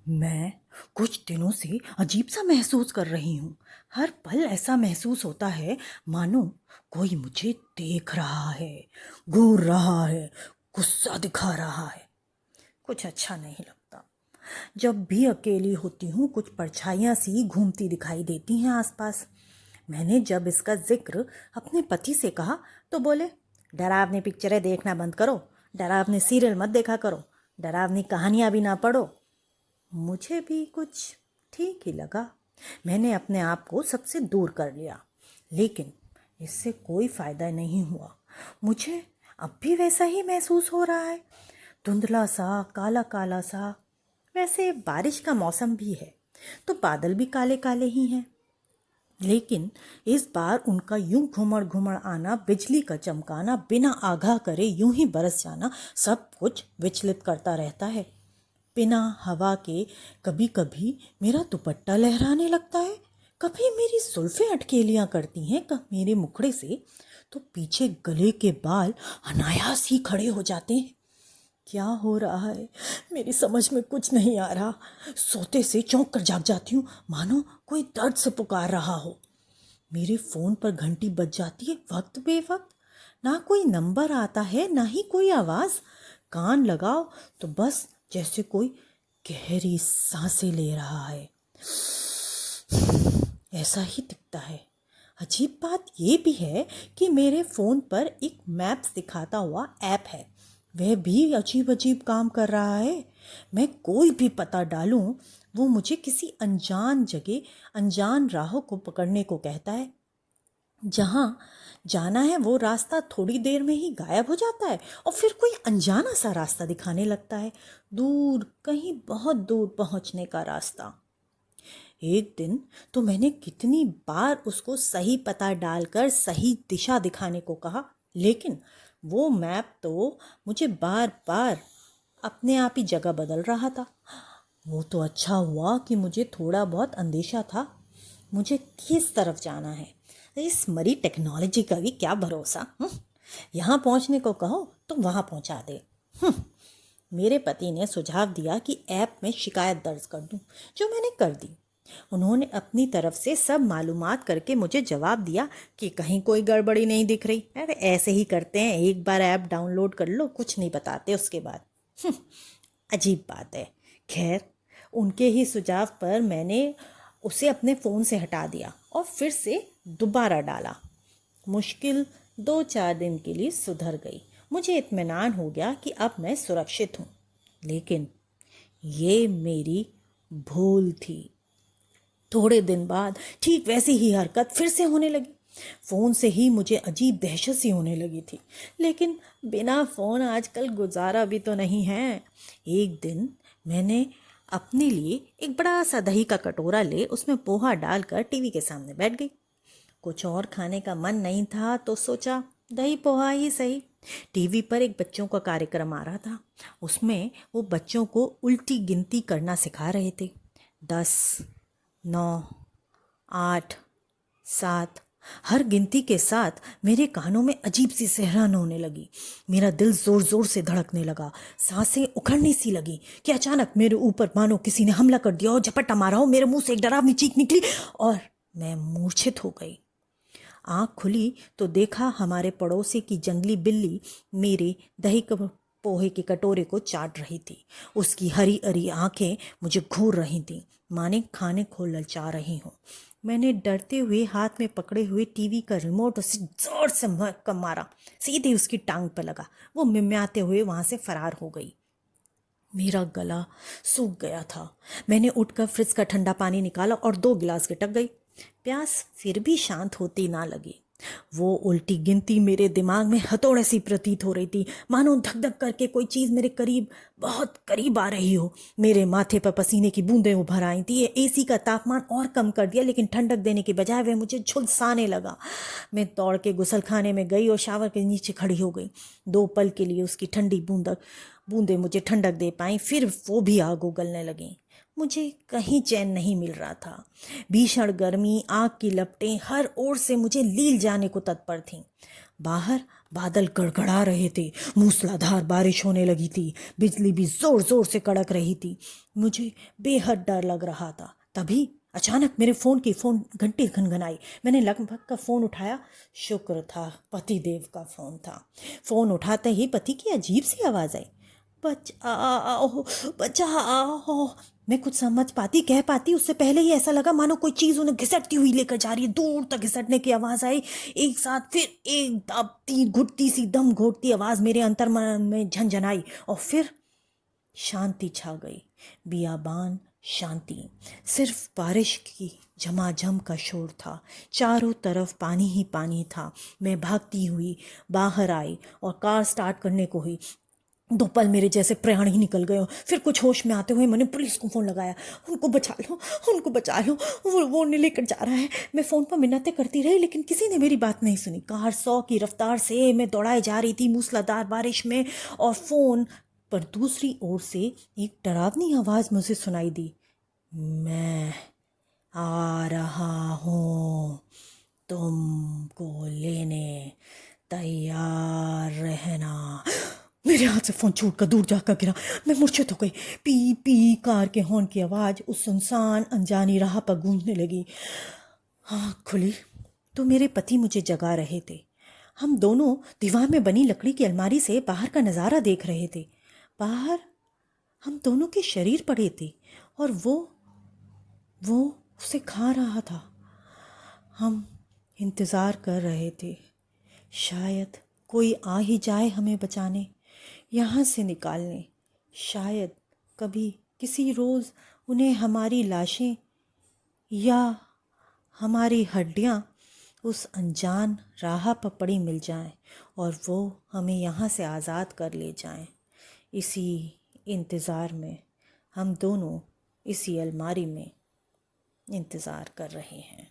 मैं कुछ दिनों से अजीब सा महसूस कर रही हूँ। हर पल ऐसा महसूस होता है मानो कोई मुझे देख रहा है, घूर रहा है, गुस्सा दिखा रहा है। कुछ अच्छा नहीं लगता। जब भी अकेली होती हूँ कुछ परछाइयाँ सी घूमती दिखाई देती हैं आसपास। मैंने जब इसका जिक्र अपने पति से कहा तो बोले, डरावनी पिक्चरें देखना बंद करो, डरावनी सीरियल मत देखा करो, डरावनी कहानियाँ भी ना पढ़ो। मुझे भी कुछ ठीक ही लगा। मैंने अपने आप को सबसे दूर कर लिया, लेकिन इससे कोई फ़ायदा नहीं हुआ। मुझे अब भी वैसा ही महसूस हो रहा है, धुंधला सा, काला काला सा। वैसे बारिश का मौसम भी है तो बादल भी काले काले ही हैं, लेकिन इस बार उनका यूं घुमड़ घुमड़ आना, बिजली का चमकाना, बिना आगाह करे यूं ही बरस जाना, सब कुछ विचलित करता रहता है। बिना हवा के कभी कभी मेरा दुपट्टा लहराने लगता है, कभी मेरी जुल्फें अटकेलियां करती हैं मेरे मुखड़े से, तो पीछे गले के बाल अनायास ही खड़े हो जाते हैं। क्या हो रहा है मेरी समझ में कुछ नहीं आ रहा। सोते से चौंक कर जाग जाती हूँ, मानो कोई दर्द से पुकार रहा हो। मेरे फ़ोन पर घंटी बज जाती है वक्त बेवक्त। ना कोई नंबर आता है ना ही कोई आवाज़। कान लगाओ तो बस जैसे कोई गहरी सांसें ले रहा है, ऐसा ही दिखता है। अजीब बात यह भी है कि मेरे फ़ोन पर एक मैप्स दिखाता हुआ ऐप है, वह भी अजीब अजीब काम कर रहा है। मैं कोई भी पता डालूं, वो मुझे किसी अनजान जगह, अनजान राहों को पकड़ने को कहता है। जहाँ जाना है वो रास्ता थोड़ी देर में ही गायब हो जाता है और फिर कोई अनजाना सा रास्ता दिखाने लगता है, दूर, कहीं बहुत दूर पहुँचने का रास्ता। एक दिन तो मैंने कितनी बार उसको सही पता डालकर सही दिशा दिखाने को कहा, लेकिन वो मैप तो मुझे बार बार अपने आप ही जगह बदल रहा था। वो तो अच्छा हुआ कि मुझे थोड़ा बहुत अंदेशा था मुझे किस तरफ जाना है। इस मरी टेक्नोलॉजी का भी क्या भरोसा। यहाँ पहुँचने को कहो तो वहाँ पहुँचा दे। मेरे पति ने सुझाव दिया कि ऐप में शिकायत दर्ज कर दूं, जो मैंने कर दी। उन्होंने अपनी तरफ से सब मालूमात करके मुझे जवाब दिया कि कहीं कोई गड़बड़ी नहीं दिख रही। अरे ऐसे ही करते हैं, एक बार ऐप डाउनलोड कर लो, कुछ नहीं बताते उसके बाद। अजीब बात है। खैर, उनके ही सुझाव पर मैंने उसे अपने फ़ोन से हटा दिया और फिर से दोबारा डाला। मुश्किल 2-4 दिन के लिए सुधर गई। मुझे इत्मीनान हो गया कि अब मैं सुरक्षित हूँ। लेकिन ये मेरी भूल थी। थोड़े दिन बाद ठीक वैसी ही हरकत फिर से होने लगी। फ़ोन से ही मुझे अजीब दहशत सी होने लगी थी, लेकिन बिना फ़ोन आजकल गुजारा भी तो नहीं है। एक दिन मैंने अपने लिए एक बड़ा सा दही का कटोरा ले उसमें पोहा डालकर टीवी के सामने बैठ गई। कुछ और खाने का मन नहीं था तो सोचा दही पोहा ही सही। टीवी पर एक बच्चों का कार्यक्रम आ रहा था। उसमें वो बच्चों को उल्टी गिनती करना सिखा रहे थे। 10, 9, 8, 7। हर गिनती के साथ मेरे कानों में अजीब सी सिहरन होने लगी। मेरा दिल जोर जोर से धड़कने लगा, सांसें उखड़नी सी लगी कि अचानक मेरे ऊपर मानो किसी ने हमला कर दिया और झपट्टा मारा हो। मेरे मुंह से एक डरावनी चीख निकली और मैं मूर्छित हो गई। आँख खुली तो देखा हमारे पड़ोसी की जंगली बिल्ली मेरे दही पोहे के कटोरे को चाट रही थी। उसकी हरी हरी आंखें मुझे घूर रही थीं, माने खाने को ललचा रही हूँ। मैंने डरते हुए हाथ में पकड़े हुए टीवी का रिमोट उसे जोर से मारा, सीधे उसकी टांग पर लगा। वो मिमियाते हुए वहाँ से फरार हो गई। मेरा गला सूख गया था। मैंने उठकर फ्रिज का ठंडा पानी निकाला और 2 गिलास गिटक गई। प्यास फिर भी शांत होती ना लगी। वो उल्टी गिनती मेरे दिमाग में हथौड़े सी प्रतीत हो रही थी, मानो धक धक करके कोई चीज़ मेरे करीब, बहुत करीब आ रही हो। मेरे माथे पर पसीने की बूंदें उभर आई थी। एसी का तापमान और कम कर दिया, लेकिन ठंडक देने के बजाय वह मुझे झुलसाने लगा। मैं दौड़ के गुसलखाने में गई और शावर के नीचे खड़ी हो गई। 2 पल के लिए उसकी ठंडी बूंदें मुझे ठंडक दे पाईं, फिर वो भी आग उगलने लगीं। मुझे कहीं चैन नहीं मिल रहा था। भीषण गर्मी, आग की लपटें हर ओर से मुझे लील जाने को तत्पर थीं। बाहर बादल गड़गड़ा रहे थे, मूसलाधार बारिश होने लगी थी, बिजली भी जोर जोर से कड़क रही थी। मुझे बेहद डर लग रहा था। तभी अचानक मेरे फोन घंटी खनखनाई। मैंने लगभग का फ़ोन उठाया। शुक्र था पति देव का फ़ोन था। फ़ोन उठाते ही पति की अजीब सी आवाज़ आई, बचाओ बचाओ। मैं कुछ समझ पाती, कह पाती, उससे पहले ही ऐसा लगा मानो कोई चीज़ उन्हें घिसटती हुई लेकर जा रही है। दूर तक घिसटने की आवाज़ आई। एक साथ फिर एक दबती घुटती सी दम घोटती आवाज़ मेरे अंतर्मन में झंझनाई, और फिर शांति छा गई। बियाबान शांति, सिर्फ बारिश की झमाझम का शोर था। चारों तरफ पानी ही पानी था। मैं भागती हुई बाहर आई और कार स्टार्ट करने को हुई। 2 पल मेरे जैसे प्राण ही निकल गए। फिर कुछ होश में आते हुए मैंने पुलिस को फ़ोन लगाया। उनको बचा लो, उनको बचा लो, वो उन्हें लेकर जा रहा है। मैं फ़ोन पर मिन्नतें करती रही, लेकिन किसी ने मेरी बात नहीं सुनी। कार 100 की रफ्तार से मैं दौड़ाई जा रही थी मूसलाधार बारिश में, और फ़ोन पर दूसरी ओर से एक डरावनी आवाज़ मुझे सुनाई दी, मैं आ रहा हूँ, तुमको लेने तैयार रहना। मेरे हाथ से फ़ोन छूट कर दूर जाकर गिरा। मैं मूर्छित हो गई। पी पी कार के हॉर्न की आवाज़ उस सुनसान अनजानी राह पर गूंजने लगी। आँख खुली तो मेरे पति मुझे जगा रहे थे। हम दोनों दीवार में बनी लकड़ी की अलमारी से बाहर का नज़ारा देख रहे थे। बाहर हम दोनों के शरीर पड़े थे, और वो उसे खा रहा था। हम इंतज़ार कर रहे थे, शायद कोई आ ही जाए हमें बचाने, यहाँ से निकालने। शायद कभी किसी रोज़ उन्हें हमारी लाशें या हमारी हड्डियाँ उस अनजान राह पर पड़ी मिल जाएं, और वो हमें यहाँ से आज़ाद कर ले जाएं। इसी इंतज़ार में हम दोनों इसी अलमारी में इंतज़ार कर रहे हैं।